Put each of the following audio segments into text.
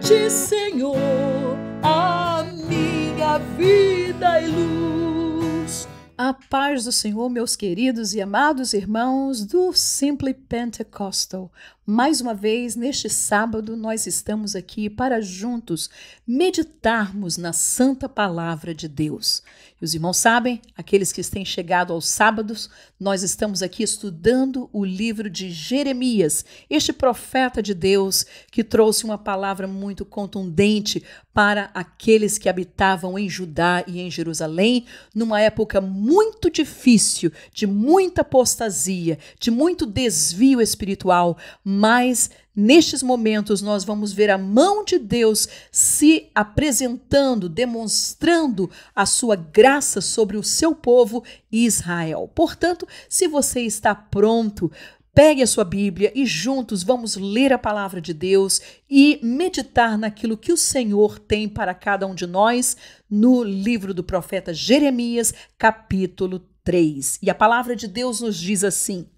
ti, Senhor, a minha vida e luz. A paz do Senhor, meus queridos e amados irmãos do Simply Pentecostal. Mais uma vez, neste sábado, nós estamos aqui para juntos meditarmos na santa palavra de Deus. E os irmãos sabem, aqueles que têm chegado aos sábados, nós estamos aqui estudando o livro de Jeremias, este profeta de Deus que trouxe uma palavra muito contundente para aqueles que habitavam em Judá e em Jerusalém, numa época muito difícil, de muita apostasia, de muito desvio espiritual, mas nestes momentos nós vamos ver a mão de Deus se apresentando, demonstrando a sua graça sobre o seu povo Israel. Portanto, se você está pronto, pegue a sua Bíblia e juntos vamos ler a palavra de Deus e meditar naquilo que o Senhor tem para cada um de nós no livro do profeta Jeremias, capítulo 3. E a palavra de Deus nos diz assim: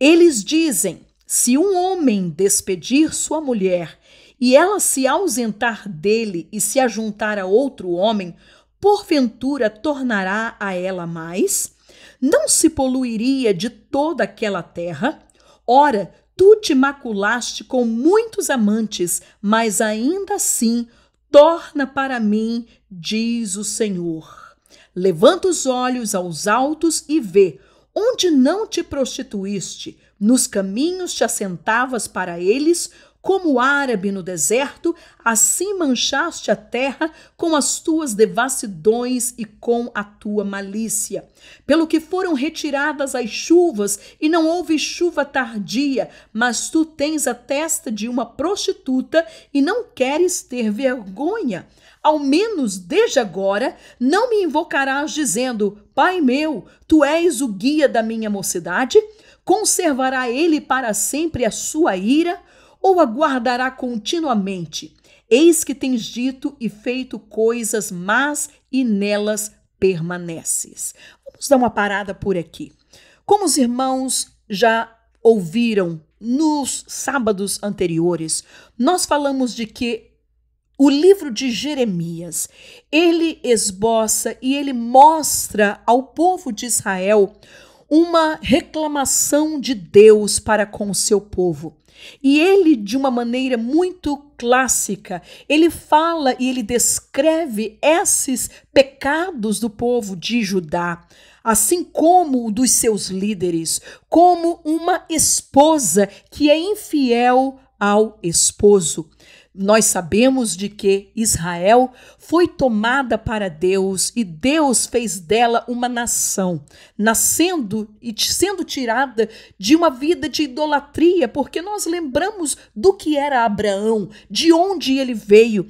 eles dizem, se um homem despedir sua mulher e ela se ausentar dele e se ajuntar a outro homem, porventura tornará a ela mais? Não se poluiria de toda aquela terra? Ora, tu te maculaste com muitos amantes, mas ainda assim torna para mim, diz o Senhor. Levanta os olhos aos altos e vê, onde não te prostituíste, nos caminhos te assentavas para eles, como árabe no deserto, assim manchaste a terra com as tuas devassidões e com a tua malícia. Pelo que foram retiradas as chuvas, e não houve chuva tardia, mas tu tens a testa de uma prostituta e não queres ter vergonha. Ao menos desde agora não me invocarás dizendo, Pai meu, tu és o guia da minha mocidade? Conservará ele para sempre a sua ira? Ou aguardará continuamente? Eis que tens dito e feito coisas más e nelas permaneces. Vamos dar uma parada por aqui. Como os irmãos já ouviram nos sábados anteriores, nós falamos de que o livro de Jeremias, ele esboça e ele mostra ao povo de Israel uma reclamação de Deus para com o seu povo. E ele, de uma maneira muito clássica, ele fala e ele descreve esses pecados do povo de Judá, assim como o dos seus líderes, como uma esposa que é infiel ao esposo. Nós sabemos de que Israel foi tomada para Deus e Deus fez dela uma nação, nascendo e sendo tirada de uma vida de idolatria, porque nós lembramos do que era Abraão, de onde ele veio,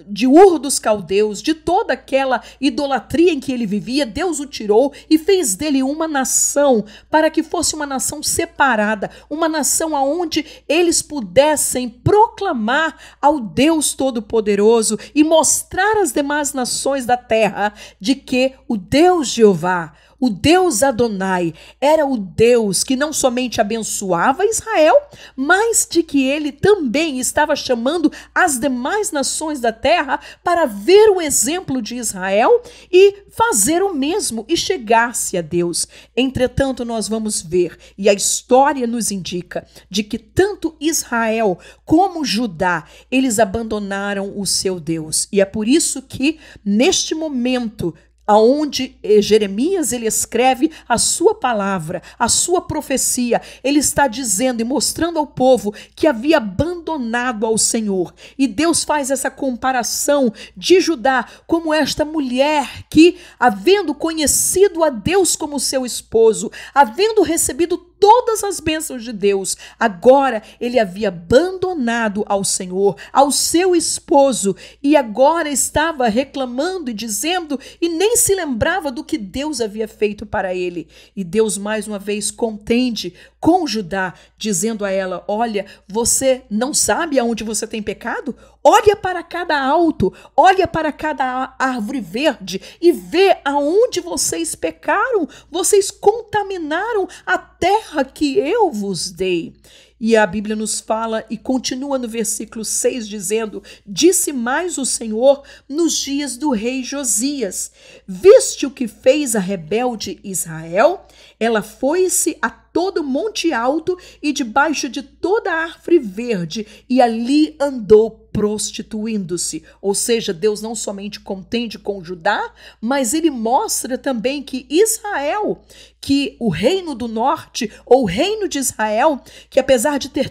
de Ur dos Caldeus, de toda aquela idolatria em que ele vivia. Deus o tirou e fez dele uma nação, para que fosse uma nação separada, uma nação aonde eles pudessem proclamar ao Deus Todo-Poderoso e mostrar às demais nações da terra de que o Deus Jeová, o Deus Adonai, era o Deus que não somente abençoava Israel, mas de que ele também estava chamando as demais nações da terra para ver o exemplo de Israel e fazer o mesmo e chegar-se a Deus. Entretanto, nós vamos ver, e a história nos indica, de que tanto Israel como Judá, eles abandonaram o seu Deus. E é por isso que, neste momento, aonde Jeremias ele escreve a sua palavra, a sua profecia, ele está dizendo e mostrando ao povo que havia abandonado ao Senhor. E Deus faz essa comparação de Judá como esta mulher que, havendo conhecido a Deus como seu esposo, havendo recebido todas as bênçãos de Deus, agora ele havia abandonado ao Senhor, ao seu esposo, e agora estava reclamando e dizendo, e nem se lembrava do que Deus havia feito para ele. E Deus mais uma vez contende com Judá, dizendo a ela, olha, você não sabe aonde você tem pecado? Olha para cada alto, olha para cada árvore verde e vê aonde vocês pecaram, vocês contaminaram a terra que eu vos dei. E a Bíblia nos fala e continua no versículo 6 dizendo: disse mais o Senhor nos dias do rei Josias: viste o que fez a rebelde Israel? Ela foi-se a todo monte alto e debaixo de toda árvore verde, e ali andou prostituindo-se. Ou seja, Deus não somente contende com Judá, mas ele mostra também que Israel, que o reino do norte, ou o reino de Israel, que apesar de ter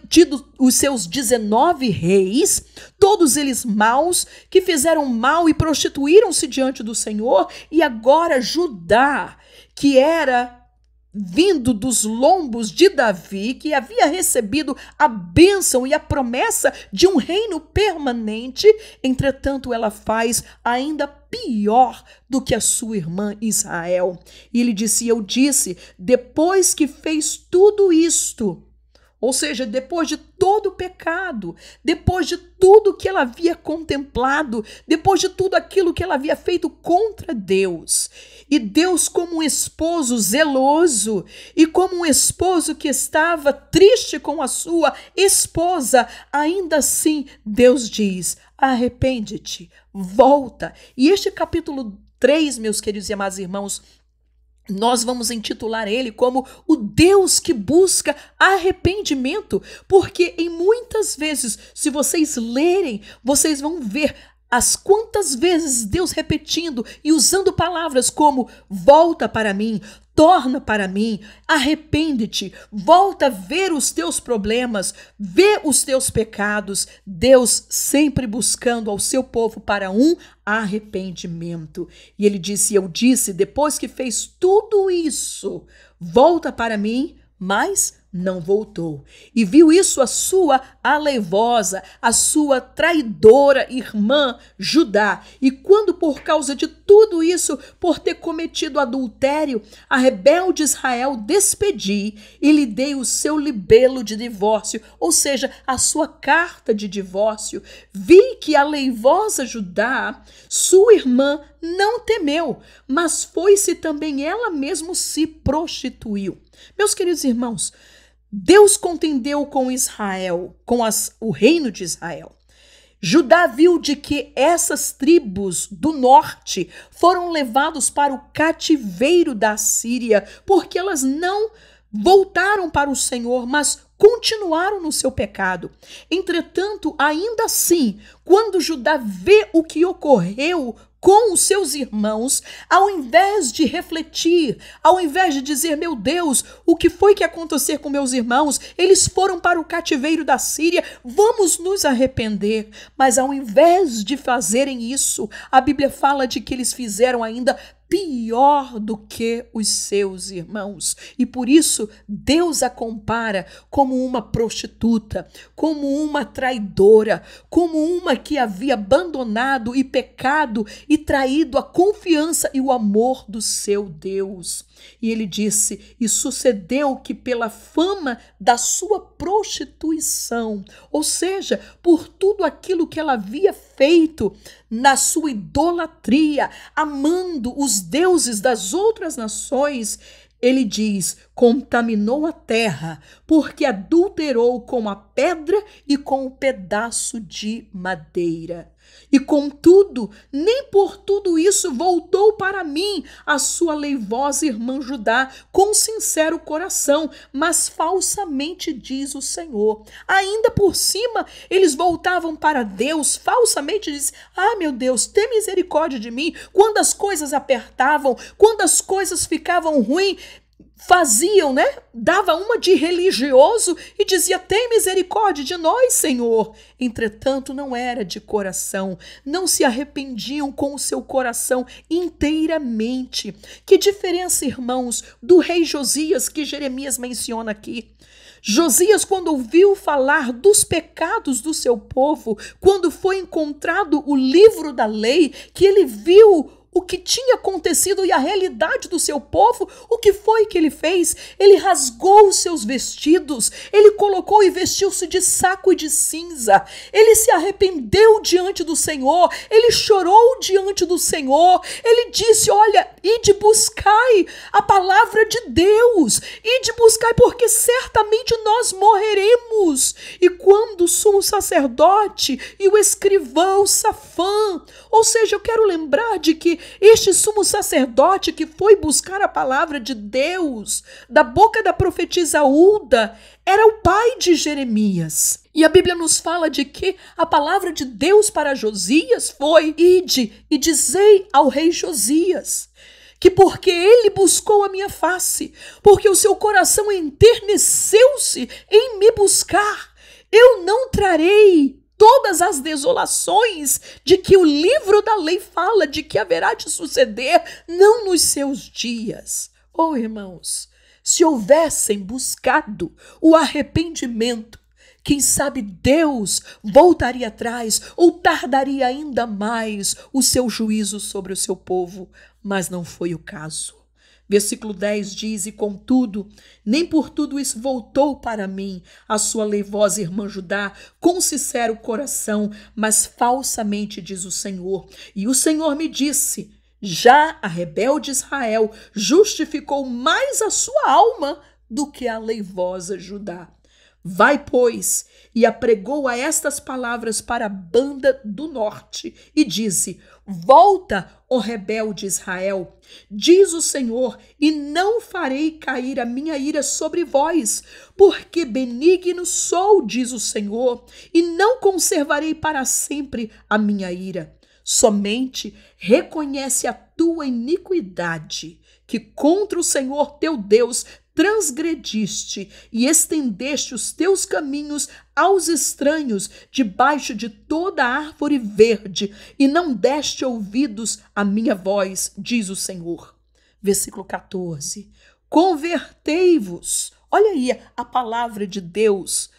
tido os seus 19 reis, todos eles maus, que fizeram mal e prostituíram-se diante do Senhor, e agora Judá, que era vindo dos lombos de Davi, que havia recebido a bênção e a promessa de um reino permanente, entretanto ela faz ainda pior do que a sua irmã Israel. E ele disse, eu disse, depois que fez tudo isto, ou seja, depois de todo o pecado, depois de tudo que ela havia contemplado, depois de tudo aquilo que ela havia feito contra Deus, e Deus como um esposo zeloso e como um esposo que estava triste com a sua esposa, ainda assim Deus diz, arrepende-te, volta. E este capítulo 3, meus queridos e amados irmãos, nós vamos intitular ele como o Deus que busca arrependimento, porque em muitas vezes, se vocês lerem, vocês vão ver as quantas vezes Deus repetindo e usando palavras como volta para mim, torna para mim, arrepende-te, volta a ver os teus problemas, vê os teus pecados. Deus sempre buscando ao seu povo para um arrependimento. E ele disse, eu disse, depois que fez tudo isso, volta para mim, mas não voltou. E viu isso a sua aleivosa, a sua traidora irmã Judá. E quando por causa de tudo isso, por ter cometido adultério, a rebelde Israel despedi e lhe dei o seu libelo de divórcio, ou seja, a sua carta de divórcio, vi que a aleivosa Judá, sua irmã, não temeu, mas foi-se também ela mesma se prostituiu. Meus queridos irmãos, Deus contendeu com Israel, com o reino de Israel. Judá viu de que essas tribos do norte foram levados para o cativeiro da Síria, porque elas não voltaram para o Senhor, mas continuaram no seu pecado. Entretanto, ainda assim, quando Judá vê o que ocorreu com os seus irmãos, ao invés de refletir, ao invés de dizer, meu Deus, o que foi que aconteceu com meus irmãos? Eles foram para o cativeiro da Síria, vamos nos arrepender. Mas ao invés de fazerem isso, a Bíblia fala de que eles fizeram ainda pior do que os seus irmãos. E por isso Deus a compara como uma prostituta, como uma traidora, como uma que havia abandonado e pecado e traído a confiança e o amor do seu Deus. E ele disse, e sucedeu que pela fama da sua prostituição, ou seja, por tudo aquilo que ela havia feito na sua idolatria, amando os deuses das outras nações, ele diz, contaminou a terra, porque adulterou com a pedra e com o pedaço de madeira. E contudo, nem por tudo isso voltou para mim a sua aleivosa irmã Judá com sincero coração, mas falsamente diz o Senhor. Ainda por cima, eles voltavam para Deus, falsamente diz, meu Deus, tem misericórdia de mim. Quando as coisas apertavam, quando as coisas ficavam ruins, faziam, dava uma de religioso e dizia, tem misericórdia de nós, Senhor. Entretanto, não era de coração, não se arrependiam com o seu coração inteiramente. Que diferença, irmãos, do rei Josias que Jeremias menciona aqui. Josias, quando ouviu falar dos pecados do seu povo, quando foi encontrado o livro da lei, que ele viu o que tinha acontecido e a realidade do seu povo, o que foi que ele fez? Ele rasgou os seus vestidos, ele colocou e vestiu-se de saco e de cinza, ele se arrependeu diante do Senhor, ele chorou diante do Senhor, ele disse, olha, ide buscai a palavra de Deus, ide buscai porque certamente nós morreremos. E quando o sumo sacerdote e o escrivão Safã, ou seja, eu quero lembrar de que este sumo sacerdote que foi buscar a palavra de Deus da boca da profetisa Hulda era o pai de Jeremias. E a Bíblia nos fala de que a palavra de Deus para Josias foi: ide e dizei ao rei Josias que porque ele buscou a minha face, porque o seu coração enterneceu-se em me buscar, eu não trarei todas as desolações de que o livro da lei fala de que haverá de suceder, não nos seus dias. Oh, irmãos, se houvessem buscado o arrependimento, quem sabe Deus voltaria atrás ou tardaria ainda mais o seu juízo sobre o seu povo, mas não foi o caso. Versículo 10 diz, e contudo, nem por tudo isso voltou para mim a sua leivosa irmã Judá, com sincero coração, mas falsamente, diz o Senhor. E o Senhor me disse, já a rebelde Israel justificou mais a sua alma do que a leivosa Judá. Vai, pois, e apregou a estas palavras para a banda do norte, e disse, volta, ó rebelde Israel, diz o Senhor, e não farei cair a minha ira sobre vós, porque benigno sou, diz o Senhor, e não conservarei para sempre a minha ira. Somente reconhece a tua iniquidade, que contra o Senhor teu Deus transgrediste e estendeste os teus caminhos aos estranhos debaixo de toda árvore verde e não deste ouvidos à minha voz, diz o Senhor. Versículo 14. Convertei-vos. Olha aí a palavra de Deus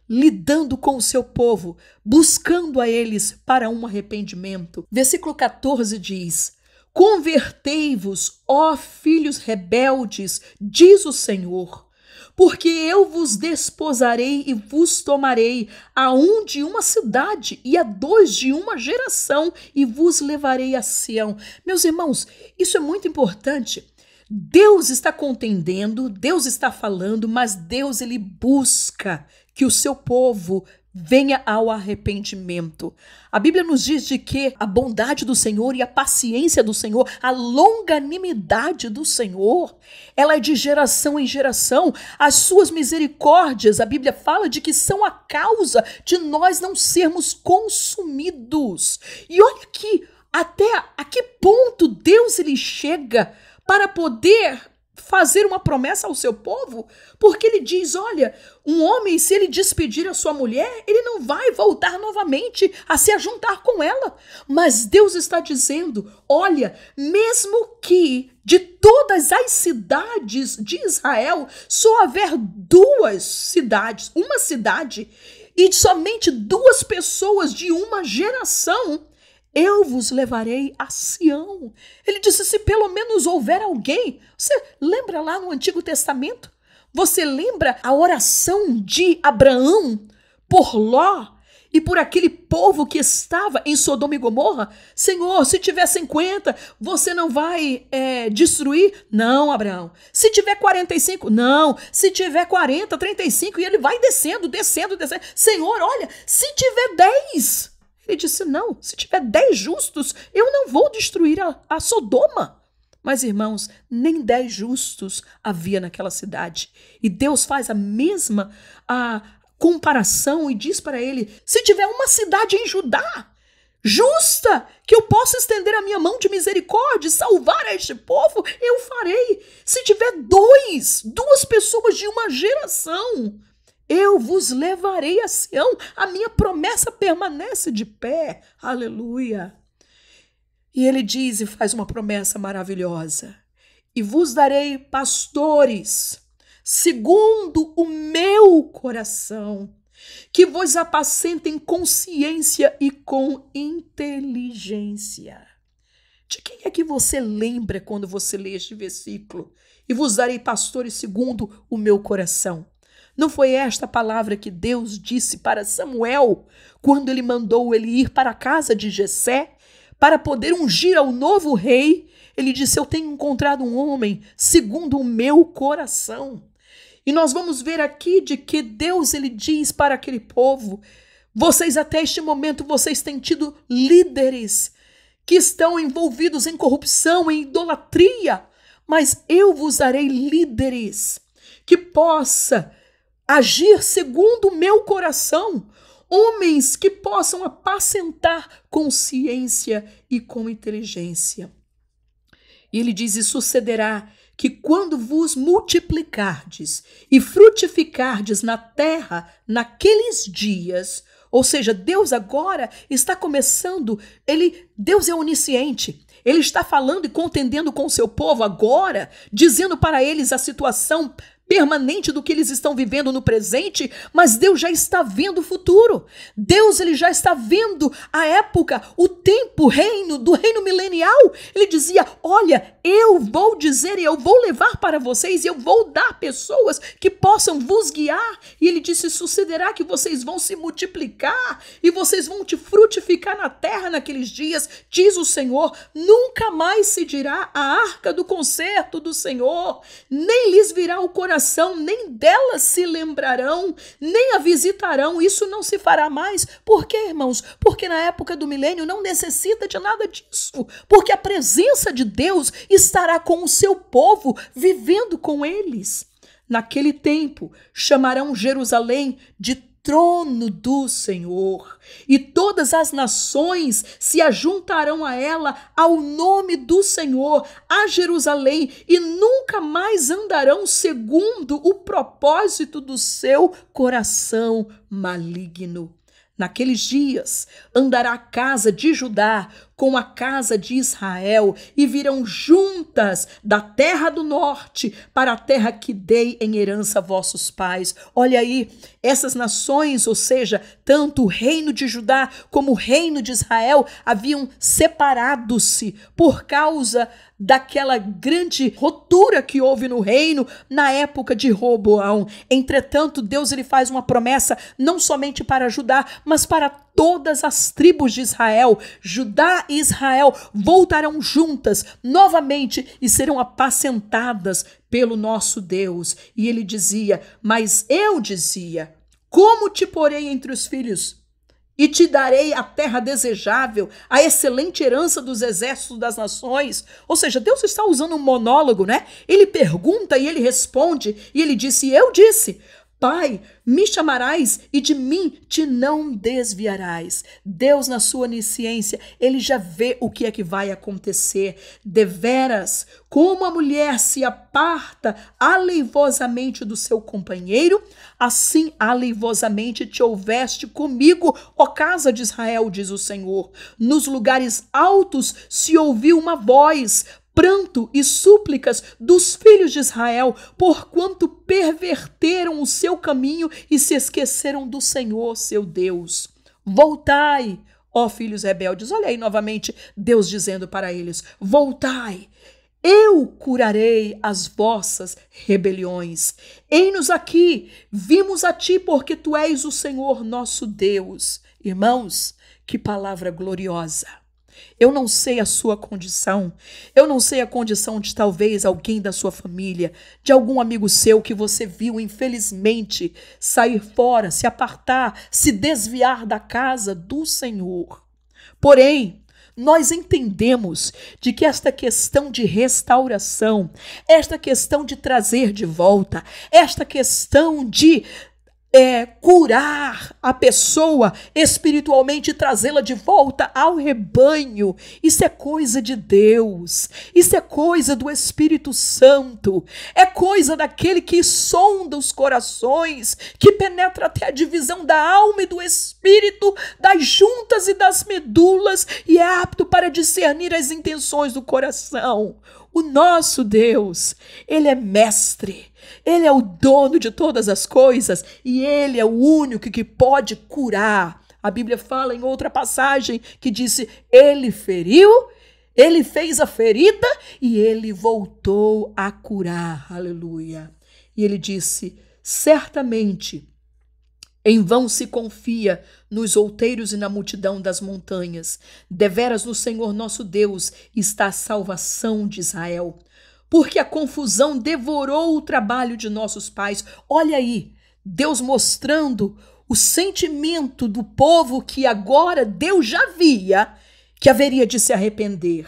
lidando com o seu povo, buscando a eles para um arrependimento. Versículo 14 diz: convertei-vos, ó filhos rebeldes, diz o Senhor, porque eu vos desposarei e vos tomarei a um de uma cidade e a dois de uma geração e vos levarei a Sião. Meus irmãos, isso é muito importante. Deus está contendendo, Deus está falando, mas Deus ele busca que o seu povo venha ao arrependimento. A Bíblia nos diz de que a bondade do Senhor e a paciência do Senhor, a longanimidade do Senhor, ela é de geração em geração. As suas misericórdias, a Bíblia fala de que são a causa de nós não sermos consumidos. E olha aqui, até a que ponto Deus ele chega para poder fazer uma promessa ao seu povo, porque ele diz, olha, um homem, se ele despedir a sua mulher, ele não vai voltar novamente a se ajuntar com ela. Mas Deus está dizendo, olha, mesmo que de todas as cidades de Israel só houver duas cidades, uma cidade, e somente duas pessoas de uma geração, eu vos levarei a Sião. Ele disse, se pelo menos houver alguém. Você lembra lá no Antigo Testamento? Você lembra a oração de Abraão por Ló e por aquele povo que estava em Sodoma e Gomorra? Senhor, se tiver 50, você não vai destruir? Não, Abraão. Se tiver 45, não. Se tiver 40, 35, e ele vai descendo. Senhor, olha, se tiver 10... Ele disse, não, se tiver 10 justos, eu não vou destruir a Sodoma. Mas, irmãos, nem 10 justos havia naquela cidade. E Deus faz a mesma comparação e diz para ele, se tiver uma cidade em Judá, justa, que eu possa estender a minha mão de misericórdia e salvar a este povo, eu farei. Se tiver duas pessoas de uma geração, eu vos levarei a Sião, a minha promessa permanece de pé, aleluia. E ele diz e faz uma promessa maravilhosa, e vos darei pastores, segundo o meu coração, que vos apacentem com ciência e com inteligência. De quem é que você lembra quando você lê este versículo? E vos darei pastores segundo o meu coração. Não foi esta a palavra que Deus disse para Samuel quando ele mandou ele ir para a casa de Jessé para poder ungir ao novo rei? Ele disse: eu tenho encontrado um homem segundo o meu coração. E nós vamos ver aqui de que Deus ele diz para aquele povo: vocês até este momento vocês têm tido líderes que estão envolvidos em corrupção, em idolatria, mas eu vos darei líderes que possa agir segundo o meu coração, homens que possam apacentar com ciência e com inteligência. E ele diz: e sucederá que quando vos multiplicardes e frutificardes na terra naqueles dias, ou seja, Deus agora está começando, Deus é onisciente, ele está falando e contendendo com o seu povo agora, dizendo para eles a situação permanente do que eles estão vivendo no presente, mas Deus já está vendo o futuro. Deus ele já está vendo a época, o tempo, do reino milenial. Ele dizia: olha, eu vou dizer e eu vou levar para vocês e eu vou dar pessoas que possam vos guiar. E ele disse: sucederá que vocês vão se multiplicar e vocês vão te frutificar na terra naqueles dias, diz o Senhor. Nunca mais se dirá a arca do concerto do Senhor, nem lhes virá o coração, nem delas se lembrarão, nem a visitarão. Isso não se fará mais. Por quê, irmãos? Porque na época do milênio não necessita de nada disso, porque a presença de Deus estará com o seu povo, vivendo com eles. Naquele tempo chamarão Jerusalém de trono do Senhor, e todas as nações se ajuntarão a ela ao nome do Senhor, a Jerusalém, e nunca mais andarão segundo o propósito do seu coração maligno. Naqueles dias andará a casa de Judá com a casa de Israel e virão juntas da terra do norte para a terra que dei em herança a vossos pais. Olha aí, essas nações, ou seja, tanto o reino de Judá como o reino de Israel haviam separado-se por causa daquela grande ruptura que houve no reino na época de Roboão. Entretanto, Deus ele faz uma promessa não somente para Judá, mas para todas as tribos de Israel. Judá e Israel voltarão juntas novamente e serão apacentadas pelo nosso Deus. E ele dizia: mas eu dizia, como te porei entre os filhos? E te darei a terra desejável, a excelente herança dos exércitos das nações. Ou seja, Deus está usando um monólogo, né? Ele pergunta e ele responde. E ele disse: eu disse, Pai, me chamarás e de mim te não desviarás. Deus, na sua onisciência, ele já vê o que é que vai acontecer. Deveras, como a mulher se aparta aleivosamente do seu companheiro, assim aleivosamente te houveste comigo, ó casa de Israel, diz o Senhor. Nos lugares altos se ouviu uma voz, pranto e súplicas dos filhos de Israel, porquanto perverteram o seu caminho e se esqueceram do Senhor, seu Deus. Voltai, ó filhos rebeldes. Olha aí novamente Deus dizendo para eles: voltai, eu curarei as vossas rebeliões. Eis-nos aqui, vimos a ti, porque tu és o Senhor nosso Deus. Irmãos, que palavra gloriosa. Eu não sei a sua condição, eu não sei a condição de talvez alguém da sua família, de algum amigo seu que você viu, infelizmente, sair fora, se apartar, se desviar da casa do Senhor. Porém, nós entendemos de que esta questão de restauração, esta questão de trazer de volta, esta questão de curar a pessoa espiritualmente e trazê-la de volta ao rebanho. Isso é coisa de Deus, isso é coisa do Espírito Santo, é coisa daquele que sonda os corações, que penetra até a divisão da alma e do espírito, das juntas e das medulas, e é apto para discernir as intenções do coração. O nosso Deus, ele é mestre, ele é o dono de todas as coisas e ele é o único que pode curar. A Bíblia fala em outra passagem que disse: ele feriu Ele fez a ferida e ele voltou a curar. Aleluia. E ele disse: certamente, em vão se confia nos outeiros e na multidão das montanhas. Deveras no Senhor nosso Deus está a salvação de Israel. Porque a confusão devorou o trabalho de nossos pais. Olha aí, Deus mostrando o sentimento do povo que agora Deus já via que haveria de se arrepender.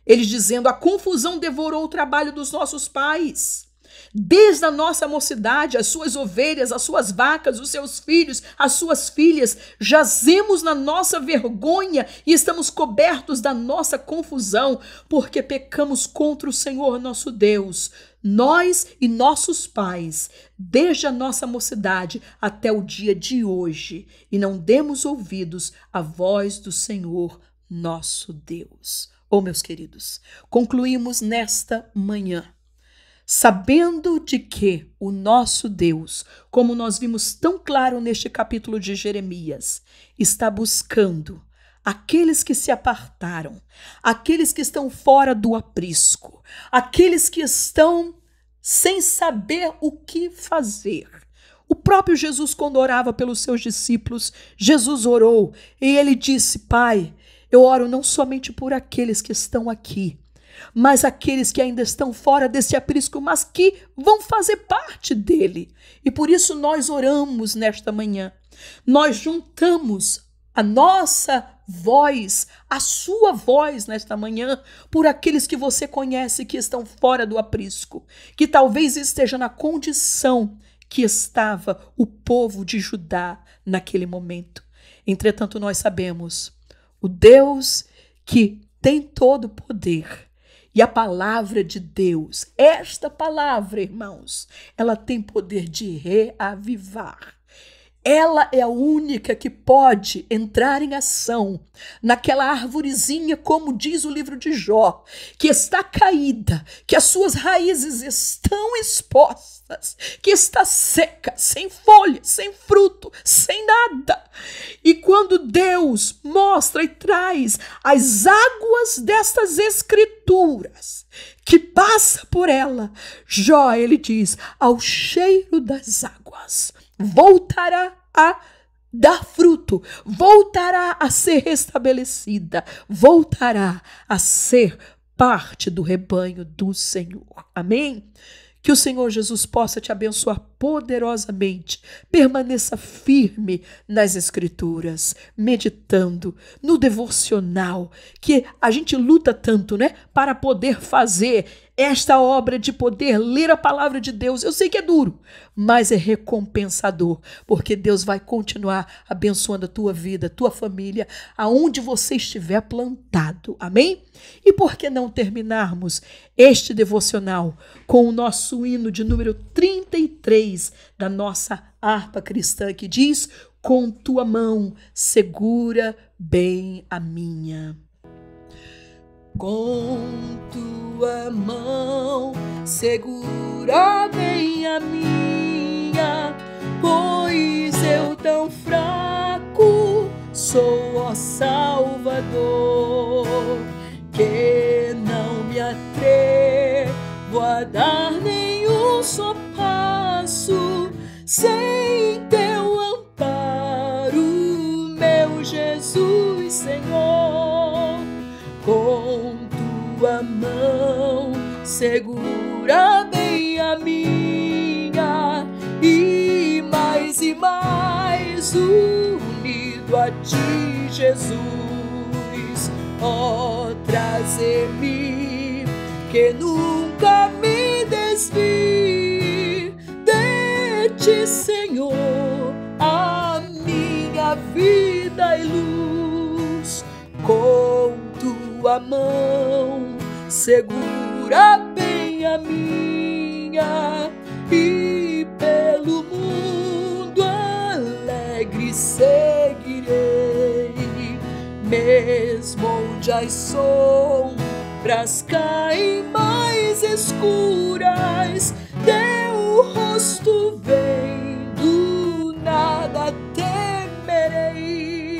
Ele dizendo: a confusão devorou o trabalho dos nossos pais. Desde a nossa mocidade, as suas ovelhas, as suas vacas, os seus filhos, as suas filhas, jazemos na nossa vergonha e estamos cobertos da nossa confusão, porque pecamos contra o Senhor nosso Deus, nós e nossos pais, desde a nossa mocidade até o dia de hoje, e não demos ouvidos à voz do Senhor nosso Deus. Oh, meus queridos, concluímos nesta manhã sabendo de que o nosso Deus, como nós vimos tão claro neste capítulo de Jeremias, está buscando aqueles que se apartaram, aqueles que estão fora do aprisco, aqueles que estão sem saber o que fazer. O próprio Jesus, quando orava pelos seus discípulos, Jesus orou e ele disse: Pai, eu oro não somente por aqueles que estão aqui, mas aqueles que ainda estão fora desse aprisco, mas que vão fazer parte dele. E por isso nós oramos nesta manhã. Nós juntamos a nossa voz, a sua voz nesta manhã, por aqueles que você conhece que estão fora do aprisco, que talvez esteja na condição que estava o povo de Judá naquele momento. Entretanto, nós sabemos, o Deus que tem todo o poder, e a palavra de Deus, esta palavra, irmãos, ela tem poder de reavivar. Ela é a única que pode entrar em ação naquela arvorezinha, como diz o livro de Jó, que está caída, que as suas raízes estão expostas, que está seca, sem folha, sem fruto, sem nada. E quando Deus mostra e traz as águas destas escrituras, que passa por ela, Jó, ele diz: ao cheiro das águas, voltará a dar fruto, voltará a ser restabelecida, voltará a ser parte do rebanho do Senhor. Amém? Que o Senhor Jesus possa te abençoar poderosamente. Permaneça firme nas Escrituras, meditando no devocional, que a gente luta tanto, né? Para poder fazer esta obra de poder ler a palavra de Deus. Eu sei que é duro, mas é recompensador, porque Deus vai continuar abençoando a tua vida, a tua família, aonde você estiver plantado. Amém? E por que não terminarmos este devocional com o nosso hino de número 33 da nossa harpa cristã, que diz: com tua mão segura bem a minha. Com tua mão segura bem a minha, pois eu tão fraco sou, ó Salvador, que não me atrevo a dar nenhum só passo sem teu amparo, meu Jesus, Senhor. Com tua mão segura bem a minha, e mais unido a ti, Jesus. Ó, trazer-me, que nunca me desvie de ti, Senhor, a minha vida e luz. Com tua mão segura bem a minha, e pelo mundo alegre seguirei, mesmo onde as sombras caem mais escuras, teu rosto vendo nada temerei.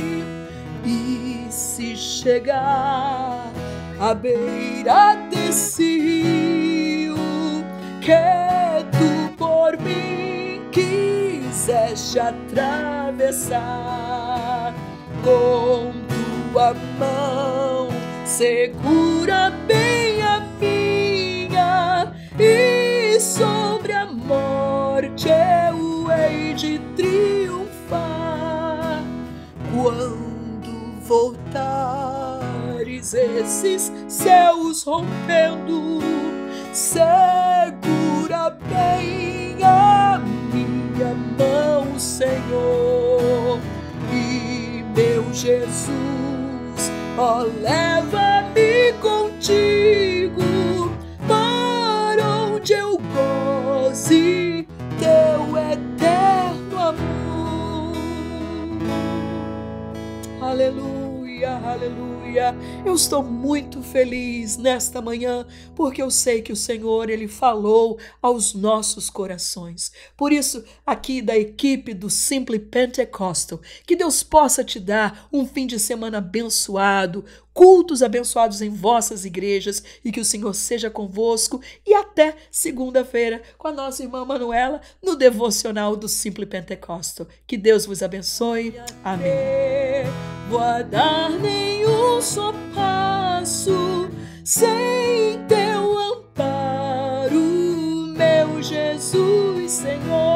E se chegar à beira desse rio, que tu por mim quiseste atravessar. Com tua mão segura bem a minha, e sobre a morte eu hei de triunfar. Quando voltares esses céus rompendo, segura bem a minha mão, Senhor. E meu Jesus, ó, leva-me contigo, para onde eu goze teu eterno amor. Aleluia, aleluia. Eu estou muito feliz nesta manhã, porque eu sei que o Senhor, Ele falou aos nossos corações. Por isso, aqui da equipe do Simply Pentecostal, que Deus possa te dar um fim de semana abençoado, cultos abençoados em vossas igrejas, e que o Senhor seja convosco, e até segunda-feira com a nossa irmã Manuela no devocional do Simply Pentecostal. Que Deus vos abençoe. Amém. Vou dar nenhum só passo sem teu amparo, meu Jesus, Senhor.